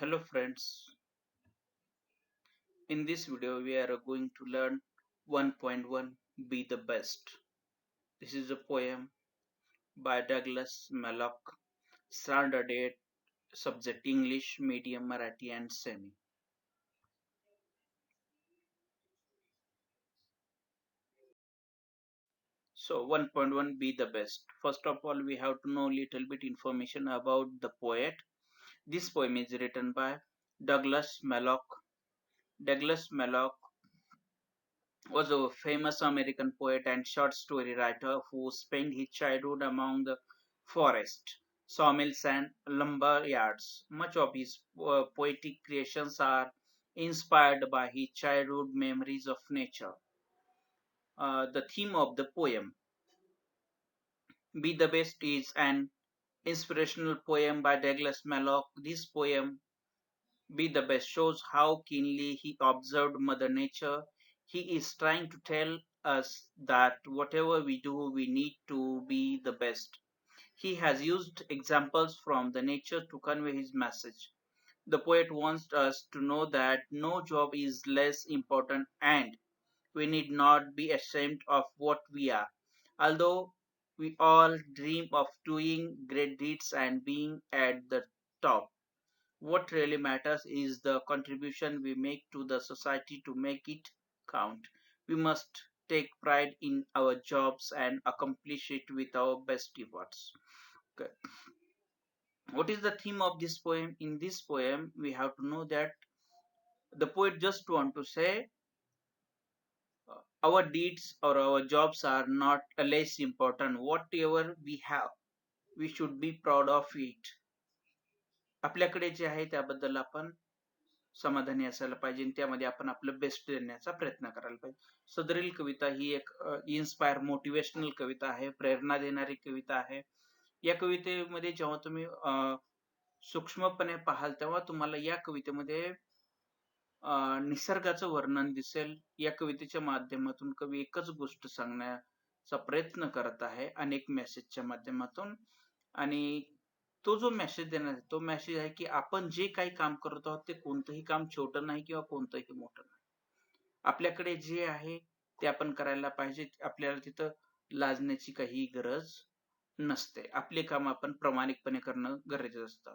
Hello friends, in this video we are going to learn 1.1 Be the Best. This is a poem by Douglas Malloch, standard 8, subject English, medium, Marathi and semi. So 1.1 Be the Best. First of all we have to know little bit information about the poet. This poem is written by Douglas Malloch. Douglas Malloch was a famous American poet and short story writer who spent his childhood among the forest, sawmills, and lumber yards. Much of his poetic creations are inspired by his childhood memories of nature. The theme of the poem, Be the Best, is an inspirational poem by Douglas Malloch. This poem Be the Best shows how keenly he observed Mother Nature. He is trying to tell us that whatever we do, we need to be the best. He has used examples from the nature to convey his message. The poet wants us to know that no job is less important and we need not be ashamed of what we are. Although we all dream of doing great deeds and being at the top, what really matters is the contribution we make to the society to make it count. We must take pride in our jobs and accomplish it with our best efforts. Okay. What is the theme of this poem? In this poem, we have to know that the poet just want to say our deeds or our jobs are not less important. Whatever we have, we should be proud of it. आपल्याकडे जे आहे त्याबद्दल आपण समाधानी असायला पाहिजे आणि त्यामध्ये आपण आपलं बेस्ट देण्याचा प्रयत्न करायला पाहिजे. सदरील कविता ही एक इन्स्पायर मोटिवेशनल कविता आहे, प्रेरणा देणारी कविता आहे. या कवितेमध्ये जेव्हा तुम्ही सूक्ष्मपणे पाहाल तेव्हा तुम्हाला या कवितेमध्ये निसर्गाचं वर्णन दिसेल. या कवितेच्या माध्यमातून कवी एकच गोष्ट सांगण्याचा प्रयत्न करत आहे अनेक मेसेजच्या माध्यमातून. आणि तो जो मेसेज देणार आहे तो मेसेज आहे की आपण जे काही काम करत आहोत ते कोणतंही काम छोटं नाही किंवा कोणतंही मोठं नाही. आपल्याकडे जे आहे ते आपण करायला पाहिजे. आपल्याला तिथं लाजण्याची काही गरज नसते. आपले काम आपण प्रामाणिकपणे करणं गरजेचं असतं.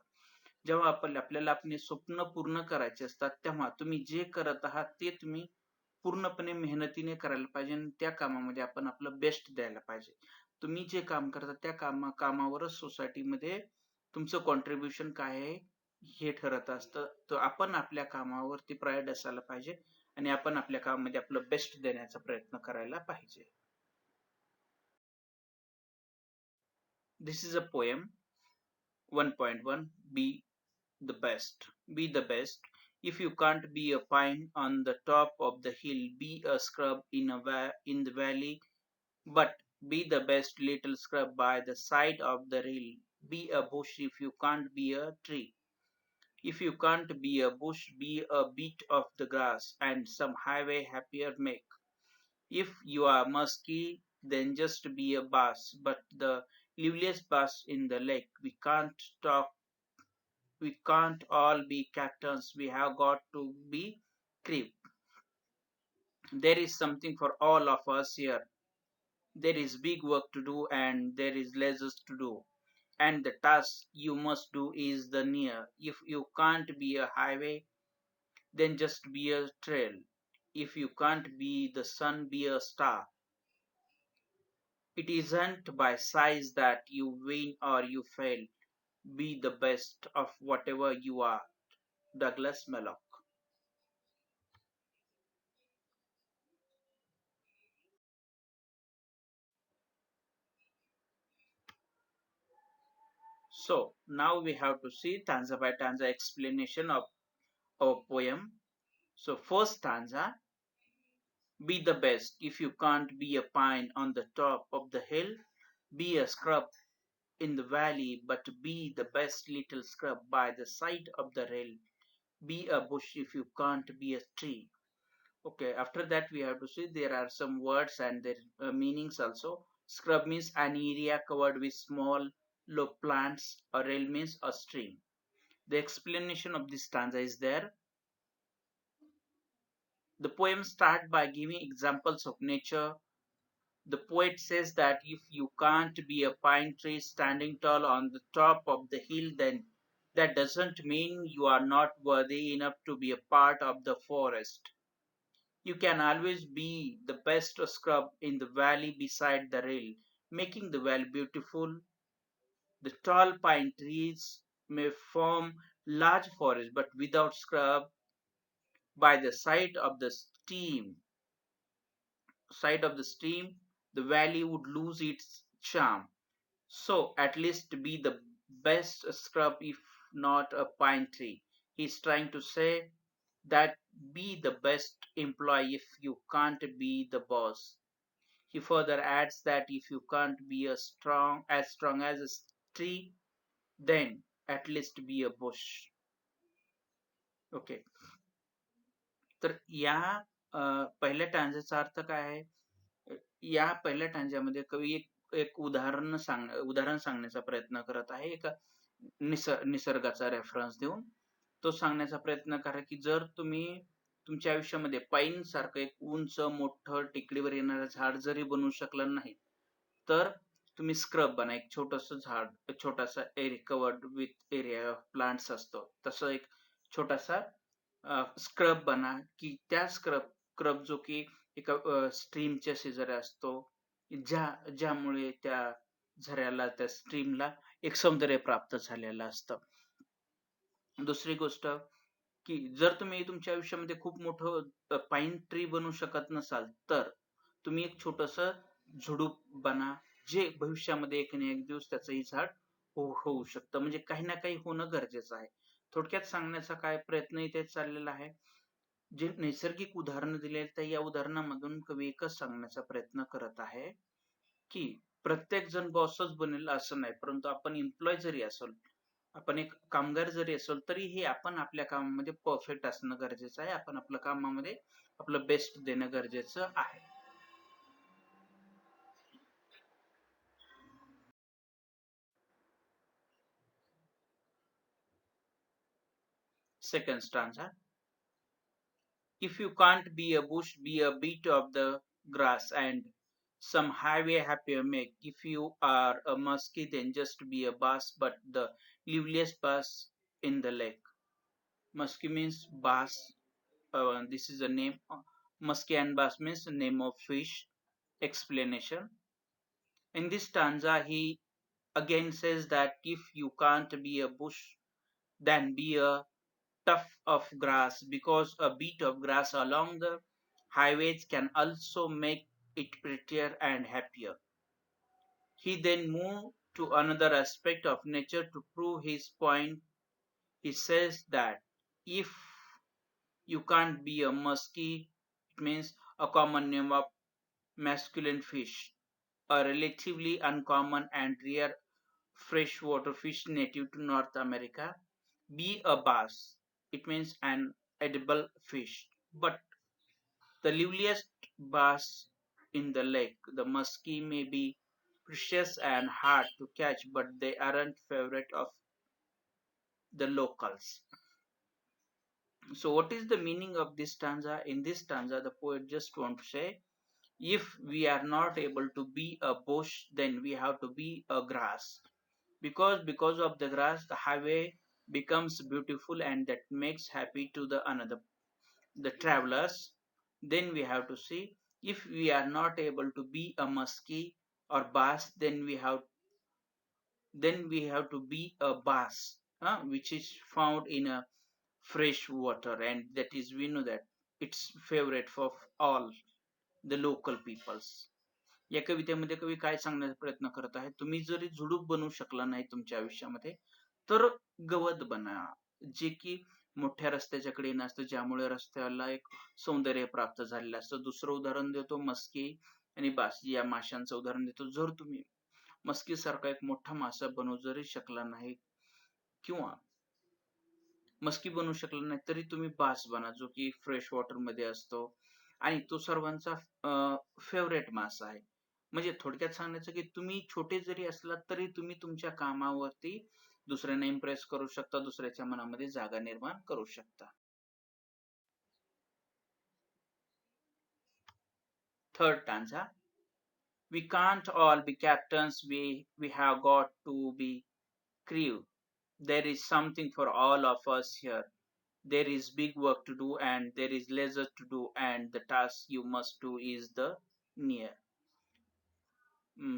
जेव्हा आपल्याला आपली स्वप्न पूर्ण करायची असतात तेव्हा तुम्ही जे करत आहात ते तुम्ही पूर्णपणे मेहनतीने करायला पाहिजे आणि त्या कामामध्ये आपण आपलं बेस्ट द्यायला पाहिजे. तुम्ही जे काम करता त्या कामावरच सोसायटीमध्ये तुमचं कॉन्ट्रिब्युशन काय आहे हे ठरत असतं. तर आपण आपल्या कामावरती प्राईड असायला पाहिजे आणि आपण आपल्या कामामध्ये आपलं बेस्ट देण्याचा प्रयत्न करायला पाहिजे. This is a poem 1.1 Be the best. Be the best. If you can't be a pine on the top of the hill, be a scrub in the valley, but be the best little scrub by the side of the hill. Be a bush if you can't be a tree. If you can't be a bush, be a bit of the grass and some highway happier make. If you are musky, then just be a bass, but the liveliest bass in the lake. We can't all be captains. We have got to be crew. There is something for all of us here. There is big work to do and there is lessons to do. And the task you must do is the near. If you can't be a highway, then just be a trail. If you can't be the sun, be a star. It isn't by size that you win or you fail. Be the best of whatever you are. Douglas Malloch. So now we have to see stanza by stanza explanation of our poem. So first stanza, be the best. If you can't be a pine on the top of the hill, be a scrub in the valley, but be the best little scrub by the side of the hill. Be a bush if you can't be a tree. Okay, after that we have to see there are some words and their meanings also. Scrub means an area covered with small low plants. A rail means a stream. The explanation of this stanza is there. The poem starts by giving examples of nature. The poet says that if you can't be a pine tree standing tall on the top of the hill, then that doesn't mean you are not worthy enough to be a part of the forest. You can always be the best scrub in the valley beside the rail, making the valley beautiful. The tall pine trees may form large forests, but without scrub by the side of the stream, the valley would lose its charm. So at least be the best scrub if not a pine tree. He's trying to say that be the best employee if you can't be the boss. He further adds that if you can't be strong as a tree, then at least be a bush. Okay. तर या पहिल्या टांजाचा अर्थ काय आहे? या पहिल्या टांजामध्ये कवी एक एक उदाहरण सांगण्याचा प्रयत्न करत आहे. एका निसर्गाचा रेफरन्स देऊन तो सांगण्याचा प्रयत्न करा की जर तुम्ही तुमच्या आयुष्यामध्ये पाईन सारखं एक उंच मोठं टेकडीवर येणारं झाड जरी बनवू शकलं नाही, तर तुम्ही स्क्रब बना. एक छोटंसं झाड, छोटासा covered with area of plants असतो, तसं एक छोटासा स्क्रब बना की त्या स्क्रब जो की एका स्ट्रीमच्या शेजारी असतो, ज्यामुळे त्या झऱ्याला, त्या स्ट्रीमला एक सौंदर्य प्राप्त झालेलं असतं. दुसरी गोष्ट की जर तुम्ही तुमच्या आयुष्यामध्ये खूप मोठं पाईन ट्री बनू शकत नसाल, तर तुम्ही एक छोटंसं झुडूप बना, जे भविष्यामध्ये एक ना एक दिवस त्याचंही झाड होऊ शकतं. म्हणजे काही ना काही होणं गरजेचं आहे. थोडक्यात सांगण्याचा काय प्रयत्न इथे चाललेला आहे, जे नैसर्गिक उदाहरणं दिली आहेत, तर या उदाहरणामधून कवी एकच सांगण्याचा प्रयत्न करत आहे, की प्रत्येक जण बॉसच बनेल असं नाही, परंतु आपण एम्प्लॉय जरी असू, आपण एक कामगार जरी असेल, तरीही आपण आपल्या कामामध्ये परफेक्ट असणं गरजेचं आहे. आपण आपल्या कामामध्ये आपलं बेस्ट देणं गरजेचं आहे. Second stanza. If you can't be a bush, be a bit of the grass and some highway happier make. If you are a muskie, then just be a bass, but the liveliest bass in the lake. Muskie means bass. This is a name. Muskie and bass means the name of fish. Explanation. In this stanza, he again says that if you can't be a bush, then be a tuft of grass, because a bit of grass along the highways can also make it prettier and happier. He then moved to another aspect of nature to prove his point. He says that if you can't be a muskie, it means a common name of masculine fish, a relatively uncommon and rare freshwater fish native to North America. Be a bass, it means an edible fish, but the liveliest bass in the lake. The muskie may be precious and hard to catch, but they aren't favorite of the locals. So what is the meaning of this stanza? In this stanza, the poet just want to say, if we are not able to be a bush, then we have to be a grass. Because of the grass, the highway becomes beautiful, and that makes happy to the travelers. Then we have to see, if we are not able to be a muskie or bass, then we have to be a bass, which is found in a fresh water, and that is, we know that it's favorite for all the local peoples. या कवितेमध्ये कवी काय सांगण्याचा प्रयत्न करत आहे, तुम्ही जरी झुडूप बनवू शकला नाही तुमच्या आयुष्यामध्ये, तर गवत बना, जे की मोठ्या रस्त्याच्या कडेने असतं, ज्यामुळे रस्त्याला एक सौंदर्य प्राप्त झालेलं असतं. दुसरं उदाहरण देतो मस्की आणि बास या माशांचं उदाहरण देतो. जर तुम्ही मस्की सारखा एक मोठा मासा बनवू जरी शकला नाही, किंवा मस्की बनवू शकला नाही, तरी तुम्ही बास बना, जो की फ्रेश वॉटर मध्ये असतो आणि तो सर्वांचा फेवरेट मासा आहे. म्हणजे थोडक्यात सांगायचं की तुम्ही छोटे जरी असलात, तरी तुम्ही तुमच्या कामावरती दुसऱ्यांना इम्प्रेस करू शकता, दुसऱ्याच्या मनामध्ये जागा निर्माण करू शकता. Third stanza. We can't all be captains, we have got to be crew. There is something for all of us here. There is big work to do and there is leisure to do, and the task you must do is the near.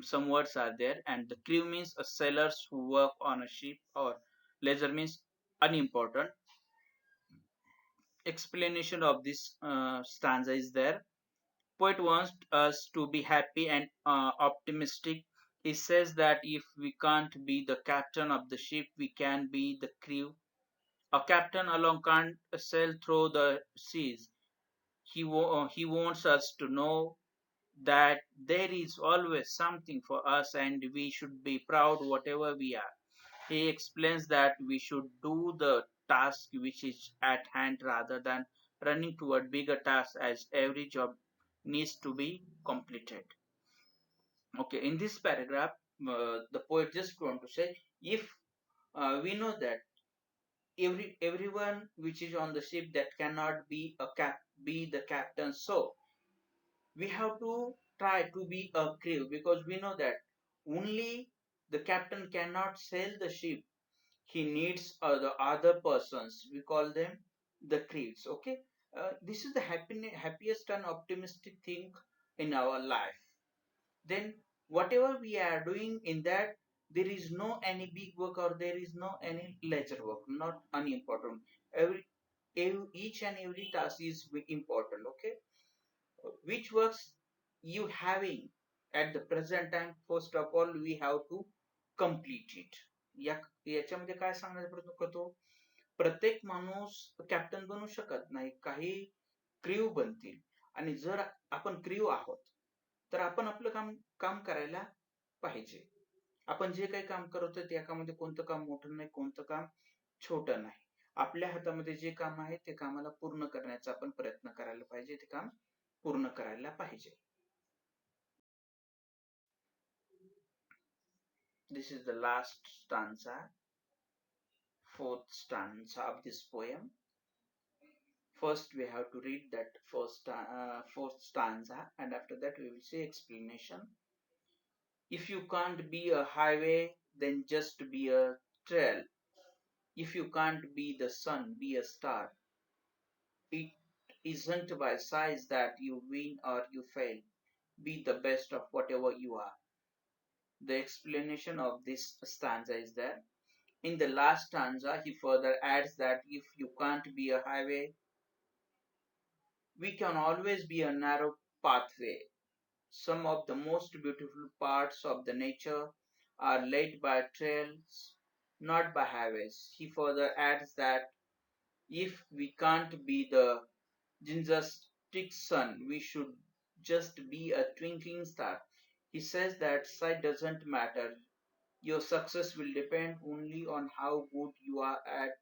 Some words are there, and the crew means a sailors who work on a ship, or leisure means unimportant. Explanation of this stanza is there. Poet wants us to be happy and optimistic. He says that if we can't be the captain of the ship, we can be the crew. A captain alone can't sail through the seas. He wants us to know that there is always something for us and we should be proud whatever we are. He explains that we should do the task which is at hand rather than running toward bigger tasks, as every job needs to be completed. Okay, in this paragraph, the poet just want to say, if we know that everyone which is on the ship that cannot be the captain, so we have to try to be a crew, because we know that only the captain cannot sail the ship. He needs the other persons, we call them the crews. Okay, this is the happiest and optimistic thing in our life. Then whatever we are doing in that, there is no any big work or there is no any leisure work, not unimportant. Each and every task is important. Okay, which works you having at the present time, first of all we have to complete it. याच्यामध्ये काय सांगण्याचा प्रयत्न करतो, प्रत्येक माणूस captain बनू शकत नाही, काही क्रीव बनतील. आणि जर आपण क्रीव आहोत तर आपण आपलं काम काम करायला पाहिजे. आपण जे काही काम करतोय त्या कामामध्ये कोणतं काम मोठं नाही, कोणतं काम छोटं नाही. आपल्या हातामध्ये जे काम आहे ते कामाला पूर्ण करण्याचा आपण प्रयत्न करायला पाहिजे, ते काम पूर्ण करायला पाहिजे. This is the last stanza, fourth stanza of this poem. First we have to read that fourth stanza, and after that we will see explanation. If you can't be a highway, then just be a trail. If you can't be the sun, be a star. It isn't by size that you win or you fail. Be the best of whatever you are. The explanation of this stanza is there. In the last stanza, he further adds that if you can't be a highway, we can always be a narrow pathway. Some of the most beautiful parts of the nature are laid by trails, not by highways. He further adds that if we can't be the gigantic sun, we should just be a twinkling star. He says that sight doesn't matter. Your success will depend only on how good you are at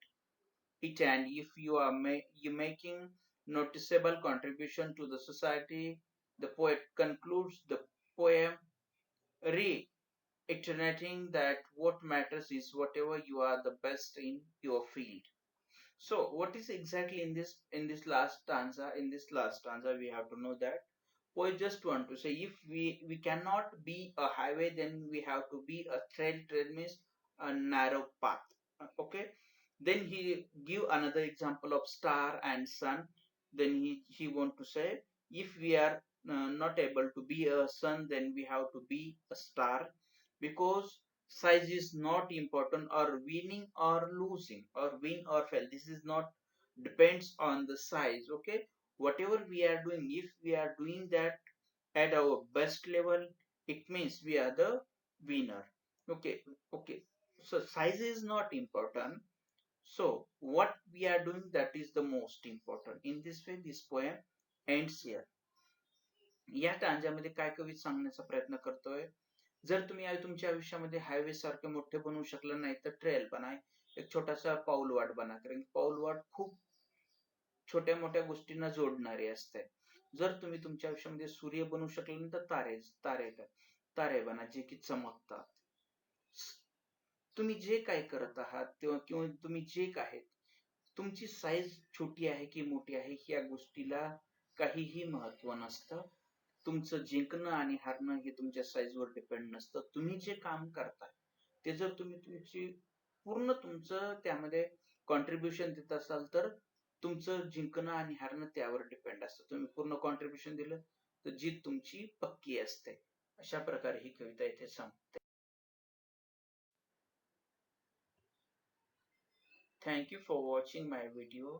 it, and if you are you making noticeable contribution to the society. The poet concludes the poem reiterating that what matters is whatever you are the best in your field. So what is exactly in this last stanza? In this last stanza we have to know that poet just want to say, if we cannot be a highway, then we have to be a trail. Trail means a narrow path. Okay, then he give another example of star and sun. Then he want to say, if we are not able to be a sun, then we have to be a star, because size is not important, or winning or losing, or win or fail, this is not depends on the size. Okay, whatever we are doing, if we are doing that at our best level, it means we are the winner. Okay, okay, so size is not important, so what we are doing, that is the most important. In this way this poem ends here. या टांजामध्ये काय कवी सांगण्याचा प्रयत्न करतोय, जर तुम्ही तुमच्या आयुष्यामध्ये हायवे सारखे मोठे बनवू शकलं नाही तर ट्रेल बना, एक छोटासा पाऊलवाट बना, कारण पाऊलवाट खूप छोट्या मोठ्या गोष्टींना जोडणारी असते. जर तुम्ही तुमच्या आयुष्यामध्ये सूर्य बनवू शकले नाही तर तारे तारे तारे बना जे की चमकतात. तुम्ही जे काय करत आहात किंवा तुम्ही जे काय तुमची साईज छोटी आहे की मोठी आहे या गोष्टीला काहीही महत्त्व नसतं. तुमचं जिंकणं आणि हारणं हे तुमच्या साईजवर डिपेंड नसतं. तुम्ही जे काम करताय ते जर तुम्ही पूर्ण तुमचं त्यामध्ये कॉन्ट्रिब्युशन देत असाल तर तुमचं जिंकणं आणि हारणं त्यावर डिपेंड असतं. तुम्ही पूर्ण कॉन्ट्रिब्युशन दिलं तर जीत तुमची पक्की असते. अशा प्रकारे ही कविता इथे संपते. Thank you for watching my video.